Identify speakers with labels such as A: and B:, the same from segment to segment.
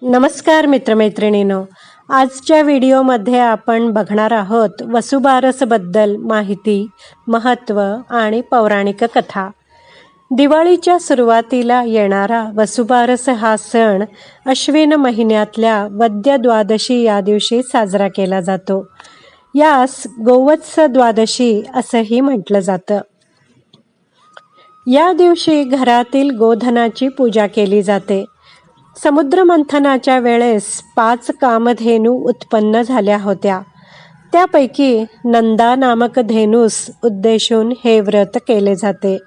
A: नमस्कार मित्रमैत्रिणींनो, आजच्या व्हिडिओमध्ये आपण बघणार आहोत वसुबारसबद्दल माहिती, महत्त्व आणि पौराणिक कथा. दिवाळीच्या सुरुवातीला येणारा वसुबारस हा सण अश्विन महिन्यातल्या वद्य द्वादशी या दिवशी साजरा केला जातो. यास गोवत्स द्वादशी असंही म्हटलं जातं. या दिवशी घरातील गोधनाची पूजा केली जाते. समुद्रमंथनाच्या वेळेस 5 कामधेनू उत्पन्न झाल्या होत्या. त्यापैकी नंदा नामक धेनूस उद्देशून हे व्रत केले जाते.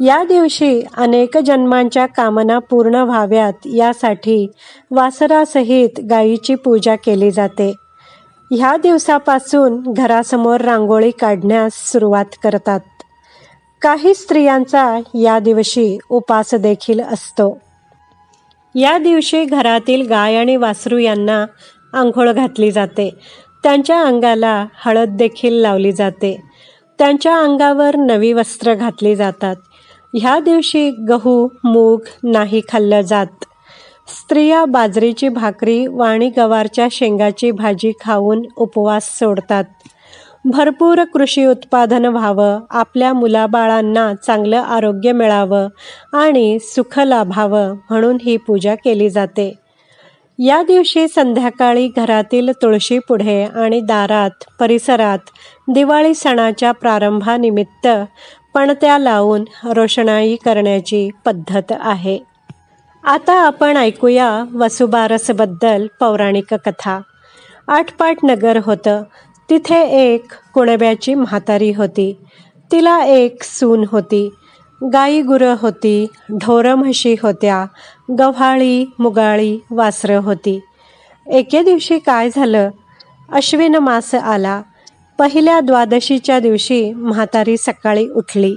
A: या दिवशी अनेक जन्मांच्या कामना पूर्ण व्हाव्यात यासाठी वासरासहित गायीची पूजा केली जाते. ह्या दिवसापासून घरासमोर रांगोळी काढण्यास सुरुवात करतात. काही स्त्रियांचा या दिवशी उपास देखील असतो. या दिवशी घरातील गाय आणि वासरू यांना आंघोळ घातली जाते. त्यांच्या अंगाला हळद देखील लावली जाते. त्यांच्या अंगावर नवी वस्त्र घातली जातात. ह्या दिवशी गहू, मूग नाही खाल्लं जात. स्त्रिया बाजरीची भाकरी आणि गवारच्या शेंगाची भाजी खाऊन उपवास सोडतात. भरपूर कृषी उत्पादन व्हावं, आपल्या मुलाबाळांना चांगलं आरोग्य मिळावं आणि सुख लाभावं म्हणून ही पूजा केली जाते. या दिवशी संध्याकाळी घरातील तुळशीपुढे आणि दारात परिसरात दिवाळी सणाच्या प्रारंभानिमित्त पणत्या लावून रोषणाई करण्याची पद्धत आहे. आता आपण ऐकूया वसुबारसबद्दल पौराणिक कथा. आटपाट नगर होतं. तिथे एक कुणब्याची म्हातारी होती. तिला एक सून होती. गाई गुरं होती, ढोरं म्हशी होत्या, गव्हाळी मुगाळी वासरं होती. एके दिवशी काय झालं? अश्विन मास आला. पहिल्या द्वादशीच्या दिवशी म्हातारी सकाळी उठली.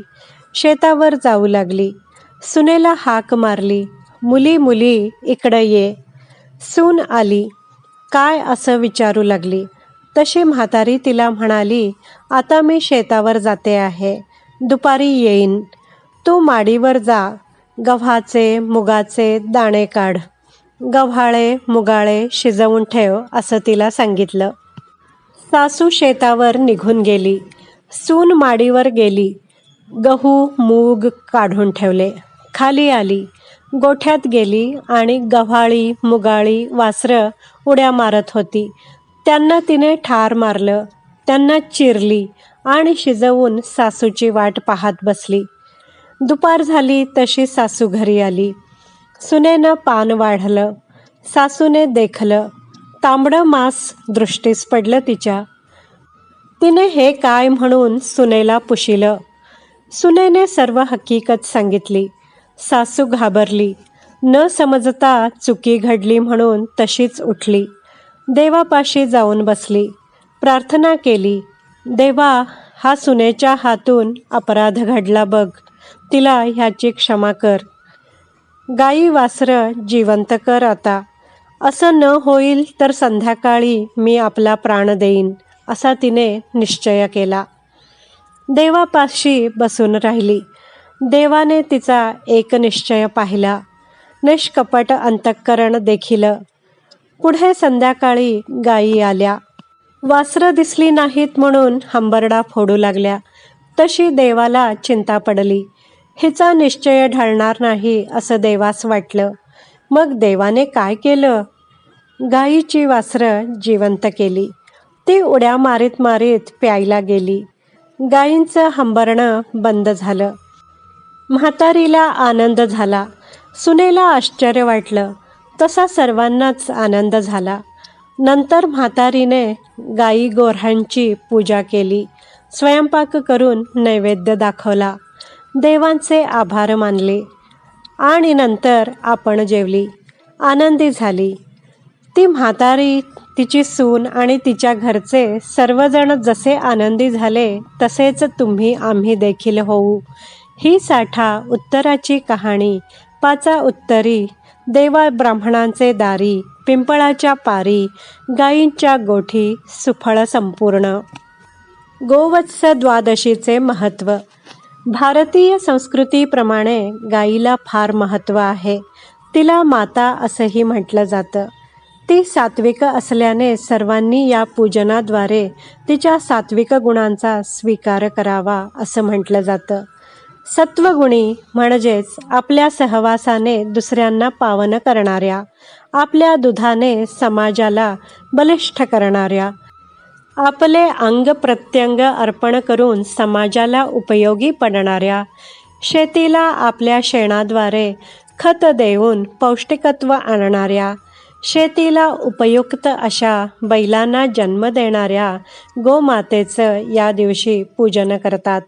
A: शेतावर जाऊ लागली. सुनेला हाक मारली, मुली मुली इकडं ये. सून आली. काय असं विचारू लागली. तशी म्हातारी तिला म्हणाली, आता मी शेतावर जाते आहे, दुपारी येईन. तू माडीवर जा, गव्हाचे मुगाचे दाणे काढ, गव्हाळे मुगाळे शिजवून ठेव असं तिला सांगितलं. सासू शेतावर निघून गेली. सून माडीवर गेली. गहू मूग काढून ठेवले. खाली आली. गोठ्यात गेली आणि गव्हाळी मुगाळी वासरं उड्या मारत होती. त्यांना तिने ठार मारलं. त्यांना चिरली आणि शिजवून सासूची वाट पाहत बसली. दुपार झाली तशी सासू घरी आली. सुनेनं पान वाढलं. सासूने देखलं. तांबडं मांस दृष्टीस पडलं तिच्या. तिने हे काय म्हणून सुनेला पुशिलं. सुनेने सर्व हकीकत सांगितली. सासू घाबरली. न समजता चुकी घडली म्हणून तशीच उठली. देवापाशी जाऊन बसली. प्रार्थना केली, देवा, हा सुनेच्या हातून अपराध घडला बघ, तिला ह्याची क्षमा कर. गाई वासरं जिवंत कर आता. असं न होईल तर संध्याकाळी मी आपला प्राण देईन असा तिने निश्चय केला. देवापाशी बसून राहिली. देवाने तिचा एक निश्चय पाहिला. निष्कपट अंतःकरण देखिलं. पुढे संध्याकाळी गायी आल्या. वासरं दिसली नाहीत म्हणून हंबरडा फोडू लागल्या. तशी देवाला चिंता पडली. हिचा निश्चय ढळणार नाही असं देवास वाटलं. मग देवाने काय केलं? गायीची वासरं जिवंत केली. ती उड्या मारीत मारीत प्यायला गेली. गायींचं हंबरणं बंद झालं. म्हातारीला आनंद झाला. सुनेला आश्चर्य वाटलं. तसा सर्वांनाच आनंद झाला. नंतर म्हातारीने गाई गोऱ्हांची पूजा केली. स्वयंपाक करून नैवेद्य दाखवला. देवांचे आभार मानले आणि नंतर आपण जेवली. आनंदी झाली. ती म्हातारी, तिची सून आणि तिच्या घरचे सर्वजण जसे आनंदी झाले तसेच तुम्ही आम्ही देखील होऊ. ही साठा उत्तराची कहाणी. पाचा उत्तरी, देवा ब्राह्मणांचे दारी, पिंपळाच्या पारी, गायींच्या गोठी, सुफळ संपूर्ण. गोवत्स द्वादशीचे महत्त्व. भारतीय संस्कृतीप्रमाणे गायीला फार महत्त्व आहे. तिला माता असंही म्हटलं जातं. ती सात्विक असल्याने सर्वांनी या पूजनाद्वारे तिच्या सात्विक गुणांचा स्वीकार करावा असं म्हटलं जातं. सत्वगुणी म्हणजेच आपल्या सहवासाने दुसऱ्यांना पावन करणाऱ्या, आपल्या दुधाने समाजाला बलिष्ठ करणाऱ्या, आपले अंग प्रत्यंग अर्पण करून समाजाला उपयोगी पडणाऱ्या, शेतीला आपल्या शेणाद्वारे खत देऊन पौष्टिकत्व आणणाऱ्या, शेतीला उपयुक्त अशा बैलांना जन्म देणाऱ्या गोमातेचं या दिवशी पूजन करतात.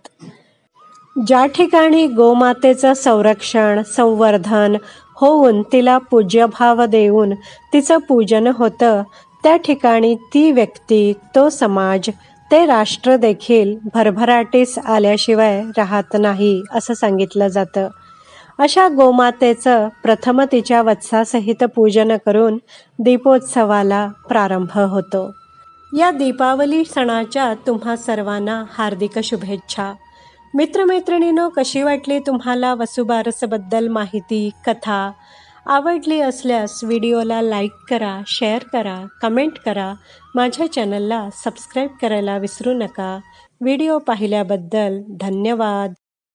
A: ज्या ठिकाणी गोमातेचं संरक्षण, संवर्धन होऊन तिला पूज्यभाव देऊन तिचं पूजन होतं, त्या ठिकाणी ती व्यक्ती, तो समाज, ते राष्ट्र देखील भरभराटीस आल्याशिवाय राहत नाही असं सांगितलं जातं. अशा गोमातेचं प्रथम तिच्या वत्सासहित पूजन करून दीपोत्सवाला प्रारंभ होतो. या दीपावली सणाच्या तुम्हा सर्वांना हार्दिक शुभेच्छा. मित्रमैत्रिणींनो, कशी वाटली तुम्हाला वसुबारसबद्दल माहिती, कथा? आवडली असल्यास व्हिडिओला लाईक करा, शेअर करा, कमेंट करा. माझ्या चॅनलला सबस्क्राईब करायला विसरू नका. व्हिडिओ पाहिल्याबद्दल धन्यवाद.